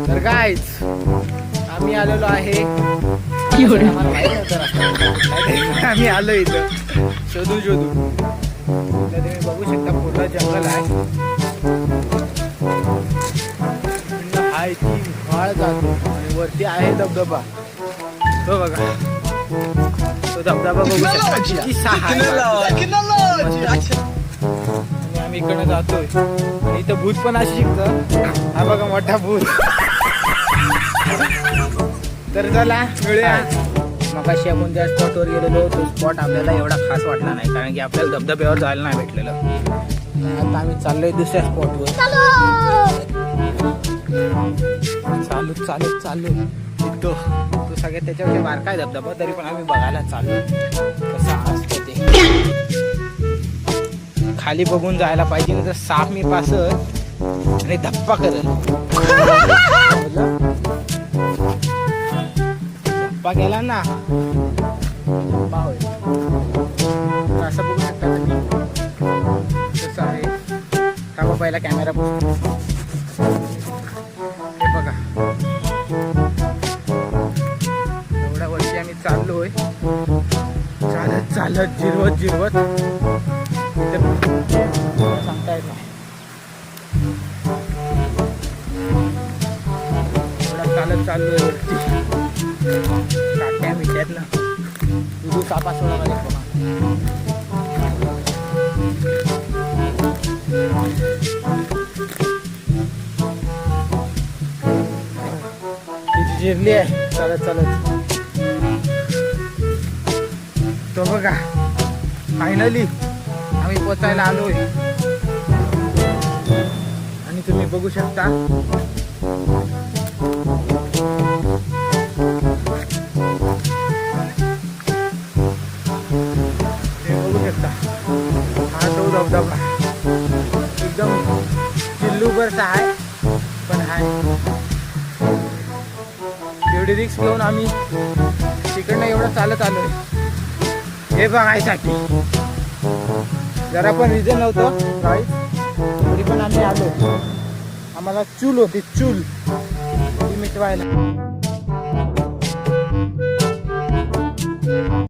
तर गाईज आम्ही आलेलो आहे. आम्हाला माहित नव्हतं रस्ता. आम्ही आलो इथं शोधू तर तुम्ही बघू शकता पूर्ण जंगल आहे. हाय ती व्हाळ जातो आणि वरती आहे धबधबा. तो बघा तो धबधबा बघू शकता किती सहा आणि आम्ही इकडनं जातोय. आणि इथं भूत पण अशी शिकतं. हा बघा मोठा भूत. तर चला मिळूया. मगाशी आपण त्या स्पॉटवर गेलेलो. तो स्पॉट आपल्याला एवढा खास वाटला नाही कारण की आपल्याला धबधब्यावर जायला नाही भेटलेलं. आता आम्ही चाललोय दुसऱ्या स्पॉटवर. चालू तो सगळ्यात त्याच्यावरती बारकाय धबधबा तरी पण आम्ही बघायला चाललो कसा असतो ते. खाली बघून जायला पाहिजे नाही तर साप मी पासत आणि धप्पा करेल. धप्पा गेला ना धप्पा होईल. असं बघू शकता तुम्ही कसं आहे. का पहिला कॅमेरा हे बघा एवढ्या वरती आम्ही चाललोय. चालत जिरवत सांगता येत नाही. एवढा चालत चाललोय वरती. काट्या मिठ्यात ना दुधू सापा सोडा मध्ये बघा. जिरली आहे चालत. तो बघा फायनली आम्ही पोचायला आलोय. आणि तुम्ही बघू शकता हा तो धबधबा एकदम चिल्लूभरचा आहे पण आहे. एवढी रिक्स घेऊन आम्ही तिकडनं एवढं चालत आलोय हे बघायसाठी. जरा पण रिझन नव्हतं तरी पण आम्ही आलो. आम्हाला चूल होती ती मिटवायला.